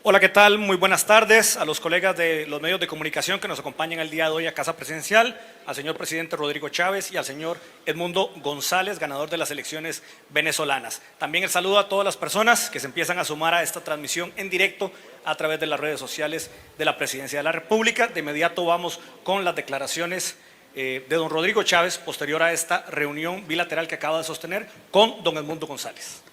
Hola, ¿qué tal? Muy buenas tardes a los colegas de los medios de comunicación que nos acompañan el día de hoy a Casa Presidencial, al señor presidente Rodrigo Chávez y al señor Edmundo González, ganador de las elecciones venezolanas. También el saludo a todas las personas que se empiezan a sumar a esta transmisión en directo a través de las redes sociales de la Presidencia de la República. De inmediato vamos con las declaraciones de don Rodrigo Chávez posterior a esta reunión bilateral que acaba de sostener con don Edmundo González.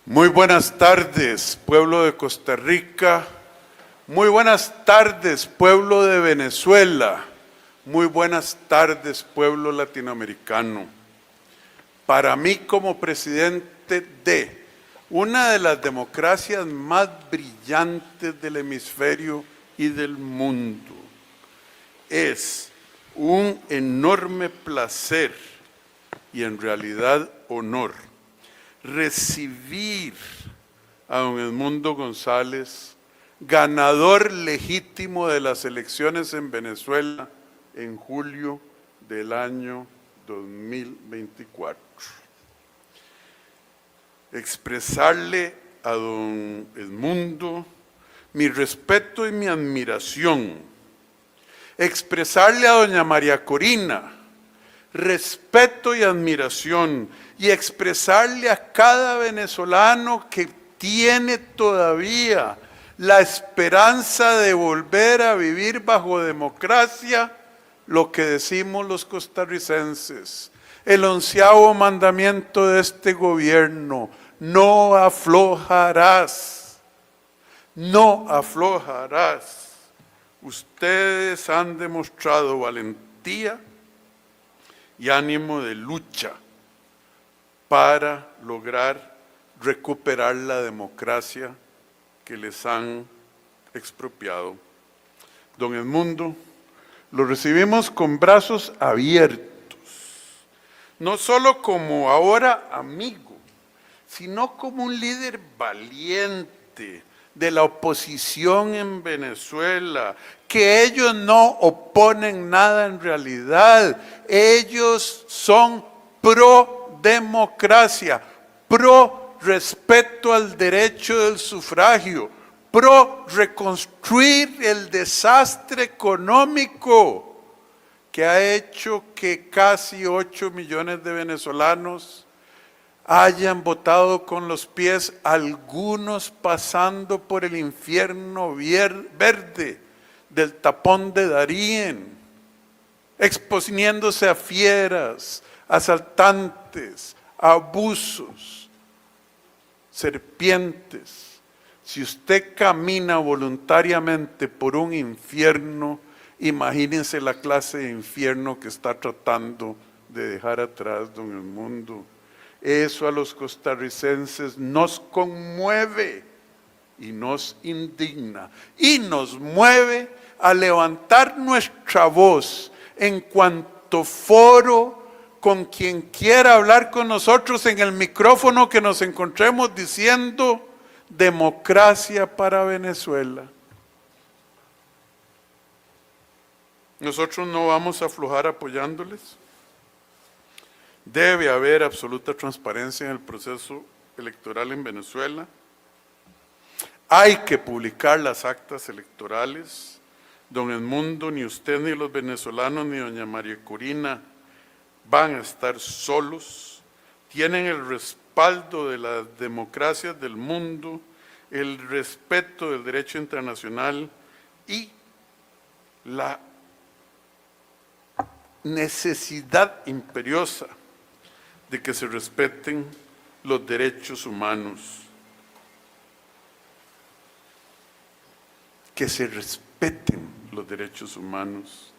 Muy buenas tardes, pueblo de Costa Rica. Muy buenas tardes, pueblo de Venezuela. Muy buenas tardes, pueblo latinoamericano. Para mí, como presidente de una de las democracias más brillantes del hemisferio y del mundo, es un enorme placer y en realidad honor recibir a don Edmundo González, ganador legítimo de las elecciones en Venezuela en julio del año 2024. Expresarle a don Edmundo mi respeto y mi admiración. Expresarle a doña María Corina respeto y admiración, y expresarle a cada venezolano que tiene todavía la esperanza de volver a vivir bajo democracia, lo que decimos los costarricenses, el 11º mandamiento de este gobierno: no aflojarás, no aflojarás. Ustedes han demostrado valentía y ánimo de lucha para lograr recuperar la democracia que les han expropiado. Don Edmundo, lo recibimos con brazos abiertos, no solo como ahora amigo, sino como un líder valiente de la oposición en Venezuela, que ellos no oponen nada en realidad, ellos son pro democracia, pro respeto al derecho del sufragio, pro reconstruir el desastre económico que ha hecho que casi 8 millones de venezolanos hayan votado con los pies, algunos pasando por el infierno verde del tapón de Darién, exponiéndose a fieras, asaltantes, abusos, serpientes. Si usted camina voluntariamente por un infierno, imagínense la clase de infierno que está tratando de dejar atrás don Edmundo. Eso a los costarricenses nos conmueve y nos indigna y nos mueve a levantar nuestra voz en cuanto foro con quien quiera hablar con nosotros en el micrófono que nos encontremos diciendo democracia para Venezuela. Nosotros no vamos a aflojar apoyándoles. Debe haber absoluta transparencia en el proceso electoral en Venezuela. Hay que publicar las actas electorales. Don Edmundo, ni usted, ni los venezolanos, ni doña María Corina van a estar solos. Tienen el respaldo de las democracias del mundo, el respeto del derecho internacional y la necesidad imperiosa de que se respeten los derechos humanos, que se respeten los derechos humanos.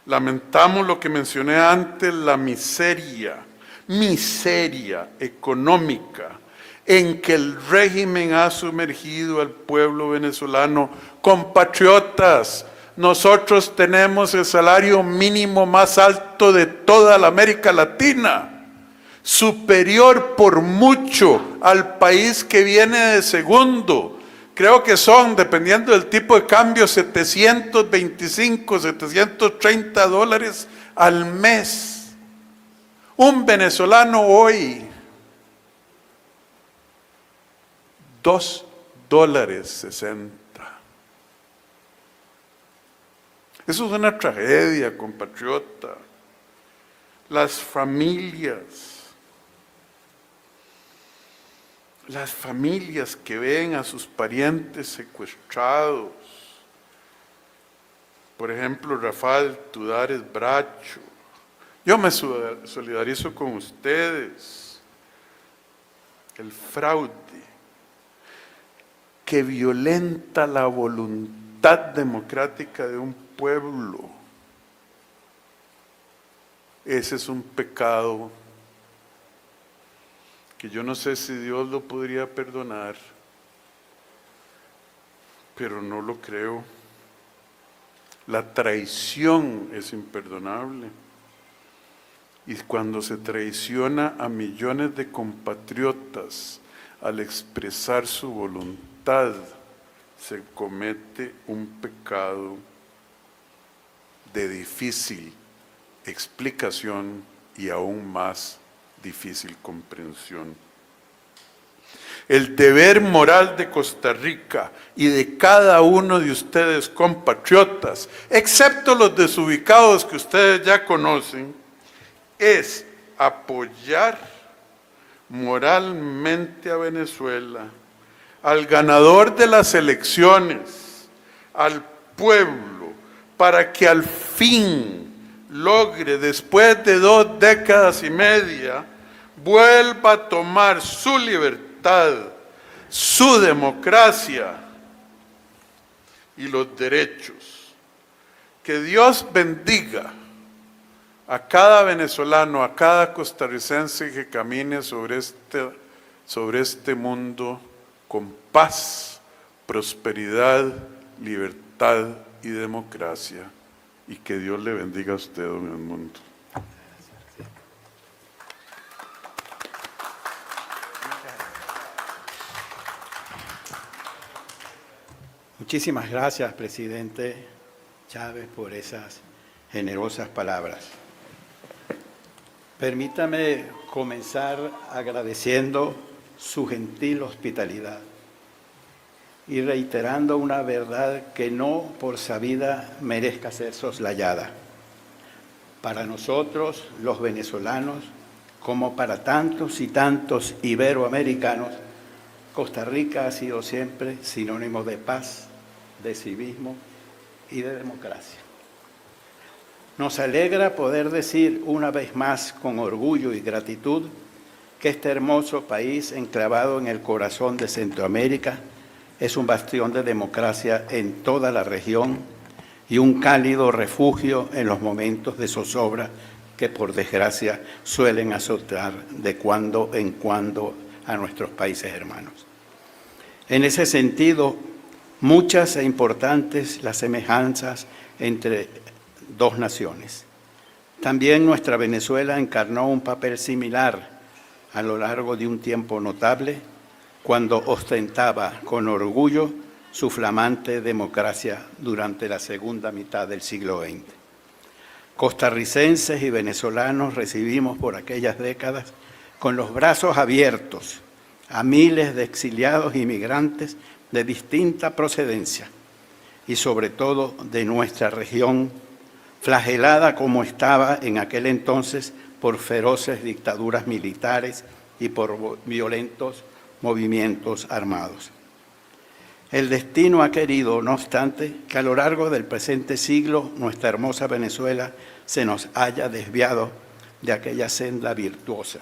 Lamentamos lo que mencioné antes, la miseria económica en que el régimen ha sumergido al pueblo venezolano. Compatriotas, nosotros tenemos el salario mínimo más alto de toda la América Latina, superior por mucho al país que viene de segundo. Creo que son, dependiendo del tipo de cambio, 725, 730 dólares al mes. Un venezolano hoy 2 dólares 60. Eso es una tragedia, compatriota. Las familias que ven a sus parientes secuestrados. Por ejemplo, Rafael Tudares Bracho. Yo me solidarizo con ustedes. El fraude que violenta la voluntad democrática de un pueblo. Ese es un pecado que yo no sé si Dios lo podría perdonar, pero no lo creo. La traición es imperdonable. Y cuando se traiciona a millones de compatriotas al expresar su voluntad, se comete un pecado de difícil explicación y aún más difícil comprensión. El deber moral de Costa Rica y de cada uno de ustedes, compatriotas, excepto los desubicados que ustedes ya conocen, es apoyar moralmente a Venezuela, al ganador de las elecciones, al pueblo, para que al fin logre, después de 2 décadas y media, vuelva a tomar su libertad, su democracia y los derechos. Que Dios bendiga a cada venezolano, a cada costarricense que camine sobre este mundo con paz, prosperidad, libertad y democracia. Y que Dios le bendiga a usted, don Edmundo. Muchísimas gracias, presidente Chávez, por esas generosas palabras. Permítame comenzar agradeciendo su gentil hospitalidad y reiterando una verdad que no por sabida merezca ser soslayada. Para nosotros, los venezolanos, como para tantos y tantos iberoamericanos, Costa Rica ha sido siempre sinónimo de paz, de civismo y de democracia. Nos alegra poder decir una vez más con orgullo y gratitud que este hermoso país enclavado en el corazón de Centroamérica es un bastión de democracia en toda la región y un cálido refugio en los momentos de zozobra que por desgracia suelen azotar de cuando en cuando a nuestros países hermanos. En ese sentido, muchas e importantes las semejanzas entre dos naciones. También nuestra Venezuela encarnó un papel similar a lo largo de un tiempo notable cuando ostentaba con orgullo su flamante democracia durante la segunda mitad del siglo XX. Costarricenses y venezolanos recibimos por aquellas décadas con los brazos abiertos a miles de exiliados y migrantes de distinta procedencia y sobre todo de nuestra región, flagelada como estaba en aquel entonces por feroces dictaduras militares y por violentos movimientos armados. El destino ha querido, no obstante, que a lo largo del presente siglo nuestra hermosa Venezuela se nos haya desviado de aquella senda virtuosa.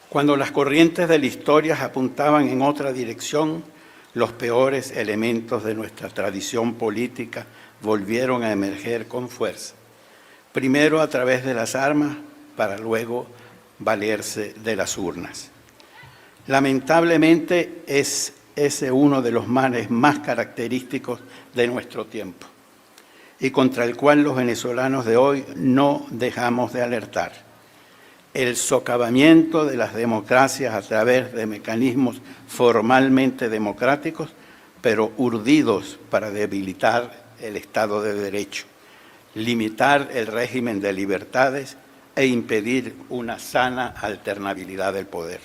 Cuando las corrientes de la historia apuntaban en otra dirección, los peores elementos de nuestra tradición política volvieron a emerger con fuerza. Primero a través de las armas, para luego valerse de las urnas. Lamentablemente es ese uno de los males más característicos de nuestro tiempo y contra el cual los venezolanos de hoy no dejamos de alertar. El socavamiento de las democracias a través de mecanismos formalmente democráticos, pero urdidos para debilitar el Estado de Derecho, limitar el régimen de libertades e impedir una sana alternabilidad del poder.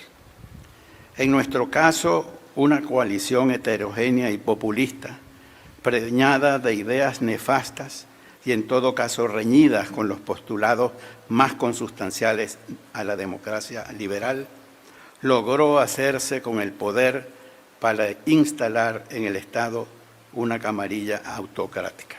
En nuestro caso, una coalición heterogénea y populista, preñada de ideas nefastas y en todo caso reñidas con los postulados más consustanciales a la democracia liberal, logró hacerse con el poder para instalar en el Estado una camarilla autocrática.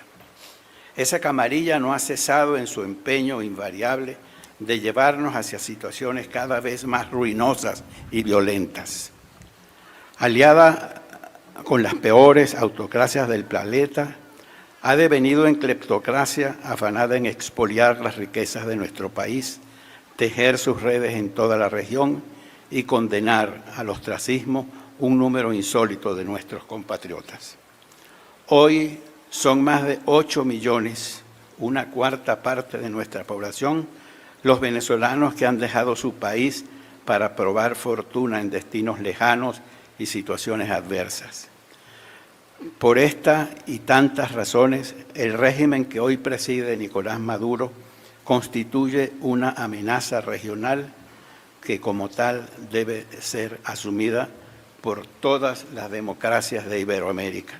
Esa camarilla no ha cesado en su empeño invariable de llevarnos hacia situaciones cada vez más ruinosas y violentas. Aliada con las peores autocracias del planeta, ha devenido en cleptocracia afanada en expoliar las riquezas de nuestro país, tejer sus redes en toda la región y condenar al ostracismo un número insólito de nuestros compatriotas. Hoy son más de 8 millones, una cuarta parte de nuestra población, los venezolanos que han dejado su país para probar fortuna en destinos lejanos y situaciones adversas. Por esta y tantas razones, el régimen que hoy preside Nicolás Maduro constituye una amenaza regional que como tal debe ser asumida por todas las democracias de Iberoamérica.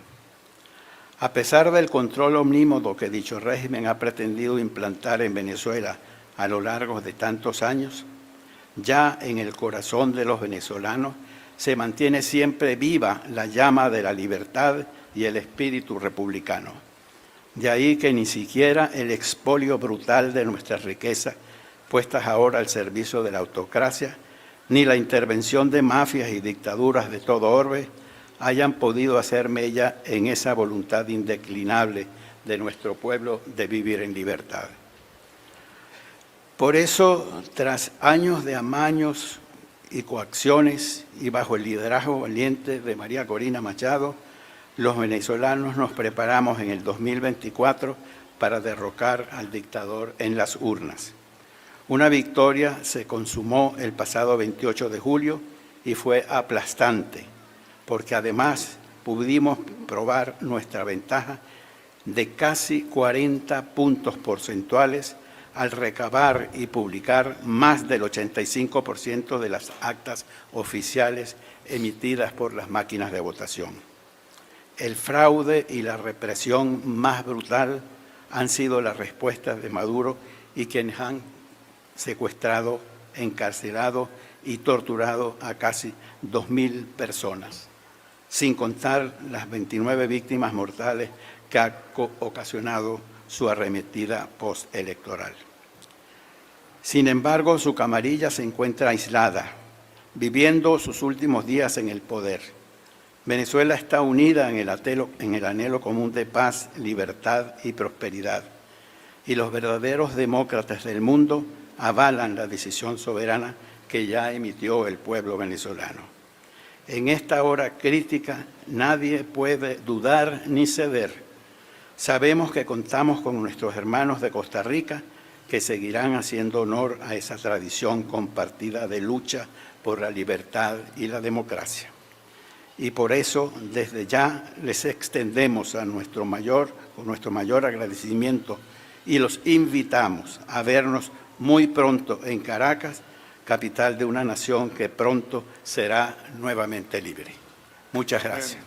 A pesar del control omnímodo que dicho régimen ha pretendido implantar en Venezuela a lo largo de tantos años, ya en el corazón de los venezolanos se mantiene siempre viva la llama de la libertad y el espíritu republicano. De ahí que ni siquiera el expolio brutal de nuestras riquezas, puestas ahora al servicio de la autocracia, ni la intervención de mafias y dictaduras de todo orbe, hayan podido hacer mella en esa voluntad indeclinable de nuestro pueblo de vivir en libertad. Por eso, tras años de amaños y coacciones y bajo el liderazgo valiente de María Corina Machado, los venezolanos nos preparamos en el 2024 para derrocar al dictador en las urnas. Una victoria se consumó el pasado 28 de julio y fue aplastante, porque además pudimos probar nuestra ventaja de casi 40 puntos porcentuales al recabar y publicar más del 85% de las actas oficiales emitidas por las máquinas de votación. El fraude y la represión más brutal han sido las respuestas de Maduro y quienes han secuestrado, encarcelado y torturado a casi 2.000 personas, sin contar las 29 víctimas mortales que ha ocasionado su arremetida postelectoral. Sin embargo, su camarilla se encuentra aislada, viviendo sus últimos días en el poder. Venezuela está unida en el anhelo común de paz, libertad y prosperidad, y los verdaderos demócratas del mundo avalan la decisión soberana que ya emitió el pueblo venezolano. En esta hora crítica nadie puede dudar ni ceder. Sabemos que contamos con nuestros hermanos de Costa Rica que seguirán haciendo honor a esa tradición compartida de lucha por la libertad y la democracia. Y por eso, desde ya, les extendemos con nuestro mayor agradecimiento y los invitamos a vernos muy pronto en Caracas, capital de una nación que pronto será nuevamente libre. Muchas gracias.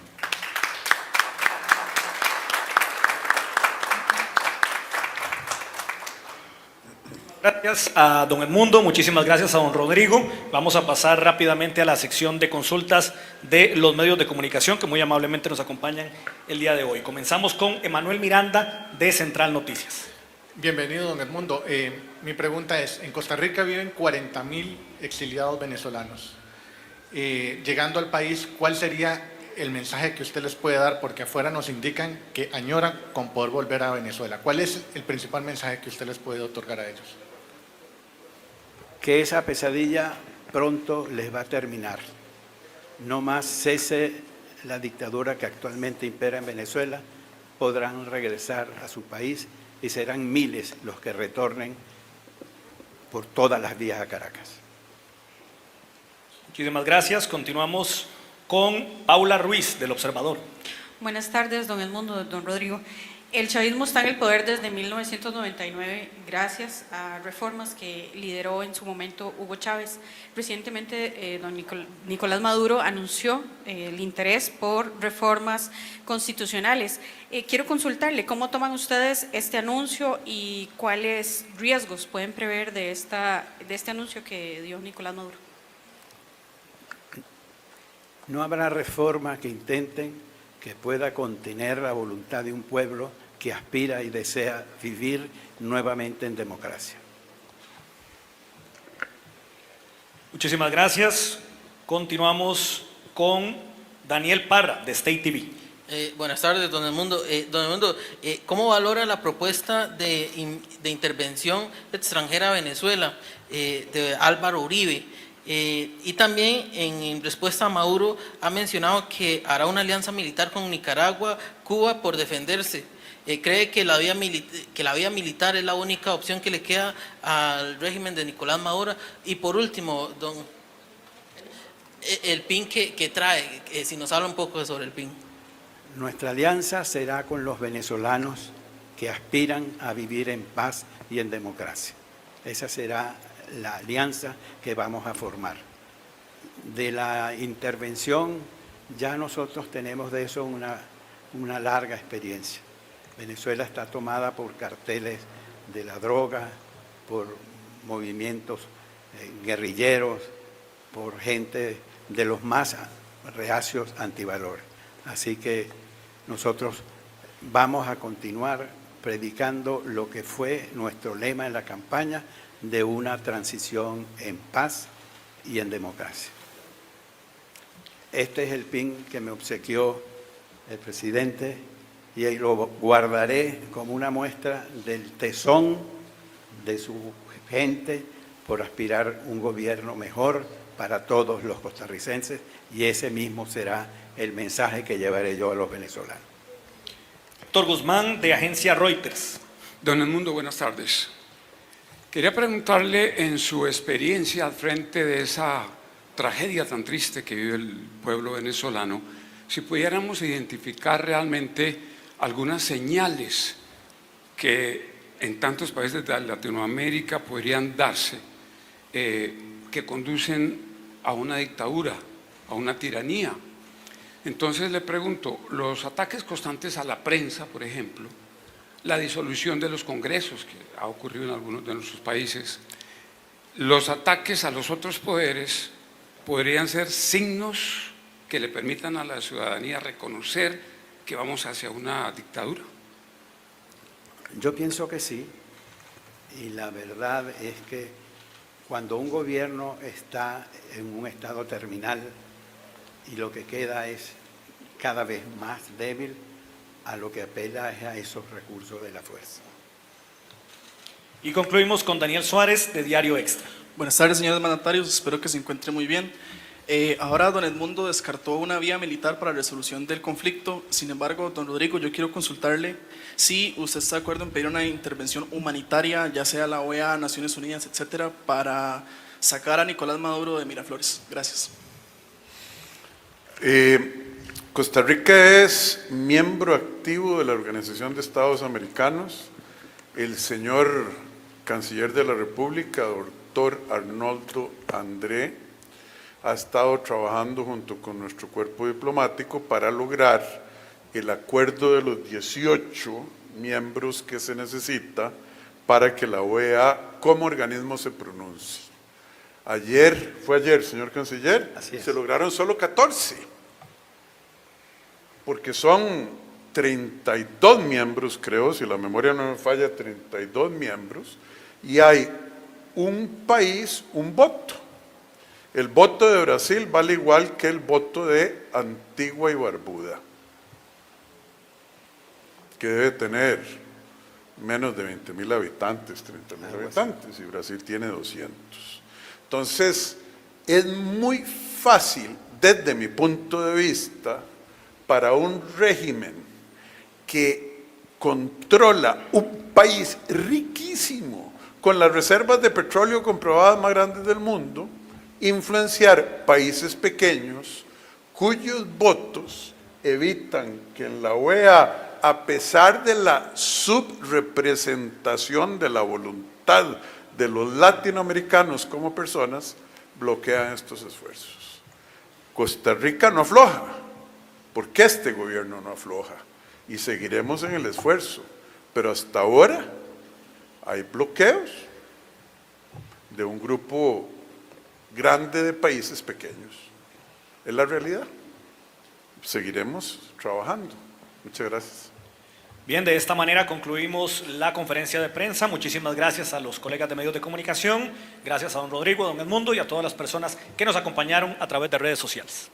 Gracias a don Edmundo, muchísimas gracias a don Rodrigo. Vamos a pasar rápidamente a la sección de consultas de los medios de comunicación que muy amablemente nos acompañan el día de hoy. Comenzamos con Emanuel Miranda de Central Noticias. Bienvenido, don Edmundo. Mi pregunta es, en Costa Rica viven 40.000 exiliados venezolanos. Llegando al país, ¿cuál sería el mensaje que usted les puede dar? Porque afuera nos indican que añoran con poder volver a Venezuela. ¿Cuál es el principal mensaje que usted les puede otorgar a ellos? Que esa pesadilla pronto les va a terminar. No más cese la dictadura que actualmente impera en Venezuela, podrán regresar a su país y serán miles los que retornen por todas las vías a Caracas. Muchísimas gracias. Continuamos con Paula Ruiz, del Observador. Buenas tardes, don Edmundo, don Rodrigo. El chavismo está en el poder desde 1999 gracias a reformas que lideró en su momento Hugo Chávez. Recientemente, don Nicolás Maduro anunció el interés por reformas constitucionales. Quiero consultarle cómo toman ustedes este anuncio y cuáles riesgos pueden prever de este anuncio que dio Nicolás Maduro. No habrá reforma que intenten que pueda contener la voluntad de un pueblo que aspira y desea vivir nuevamente en democracia. Muchísimas gracias. Continuamos con Daniel Parra, de State TV. Buenas tardes, don Edmundo. Don Edmundo, ¿cómo valora la propuesta de intervención extranjera a Venezuela de Álvaro Uribe? Y también en respuesta a Maduro ha mencionado que hará una alianza militar con Nicaragua, Cuba por defenderse. ¿Cree que la vía militar es la única opción que le queda al régimen de Nicolás Maduro? Y por último, el PIN que trae, si nos habla un poco sobre el PIN. Nuestra alianza será con los venezolanos que aspiran a vivir en paz y en democracia. Esa será la alianza que vamos a formar. De la intervención, ya nosotros tenemos de eso una larga experiencia. Venezuela está tomada por carteles de la droga, por movimientos guerrilleros, por gente de los más reacios antivalores. Así que nosotros vamos a continuar predicando lo que fue nuestro lema en la campaña de una transición en paz y en democracia. Este es el PIN que me obsequió el presidente y lo guardaré como una muestra del tesón de su gente por aspirar un gobierno mejor para todos los costarricenses, y ese mismo será el mensaje que llevaré yo a los venezolanos. Héctor Guzmán, de Agencia Reuters. Don Edmundo, buenas tardes. Quería preguntarle, en su experiencia al frente de esa tragedia tan triste que vive el pueblo venezolano, si pudiéramos identificar realmente algunas señales que en tantos países de Latinoamérica podrían darse, que conducen a una dictadura, a una tiranía. Entonces le pregunto, los ataques constantes a la prensa, por ejemplo, la disolución de los congresos, que ha ocurrido en algunos de nuestros países, los ataques a los otros poderes podrían ser signos que le permitan a la ciudadanía reconocer que vamos hacia una dictadura. Yo pienso que sí, y la verdad es que cuando un gobierno está en un estado terminal y lo que queda es cada vez más débil, a lo que apela es a esos recursos de la fuerza. Y concluimos con Daniel Suárez, de Diario Extra. Buenas tardes, señores mandatarios, espero que se encuentre muy bien. Ahora don Edmundo descartó una vía militar para la resolución del conflicto. Sin embargo, don Rodrigo, yo quiero consultarle si usted está de acuerdo en pedir una intervención humanitaria, ya sea la OEA, Naciones Unidas, etcétera, para sacar a Nicolás Maduro de Miraflores. Gracias. Costa Rica es miembro activo de la Organización de Estados Americanos. El señor Canciller de la República, doctor Arnoldo André, ha estado trabajando junto con nuestro cuerpo diplomático para lograr el acuerdo de los 18 miembros que se necesita para que la OEA como organismo se pronuncie. Fue ayer, señor Canciller, se lograron solo 14, porque son 32 miembros, creo, si la memoria no me falla, 32 miembros, y hay un país, un voto. El voto de Brasil vale igual que el voto de Antigua y Barbuda, que debe tener menos de 20.000 habitantes, 30.000 habitantes, y Brasil tiene 200. Entonces, es muy fácil, desde mi punto de vista, para un régimen que controla un país riquísimo, con las reservas de petróleo comprobadas más grandes del mundo, influenciar países pequeños cuyos votos evitan que en la OEA a pesar de la subrepresentación de la voluntad de los latinoamericanos como personas, bloquean estos esfuerzos. Costa Rica no afloja, porque este gobierno no afloja, y seguiremos en el esfuerzo, pero hasta ahora hay bloqueos de un grupo grande de países pequeños. Es la realidad. Seguiremos trabajando. Muchas gracias. Bien, de esta manera concluimos la conferencia de prensa. Muchísimas gracias a los colegas de medios de comunicación, gracias a don Rodrigo, a don Edmundo y a todas las personas que nos acompañaron a través de redes sociales.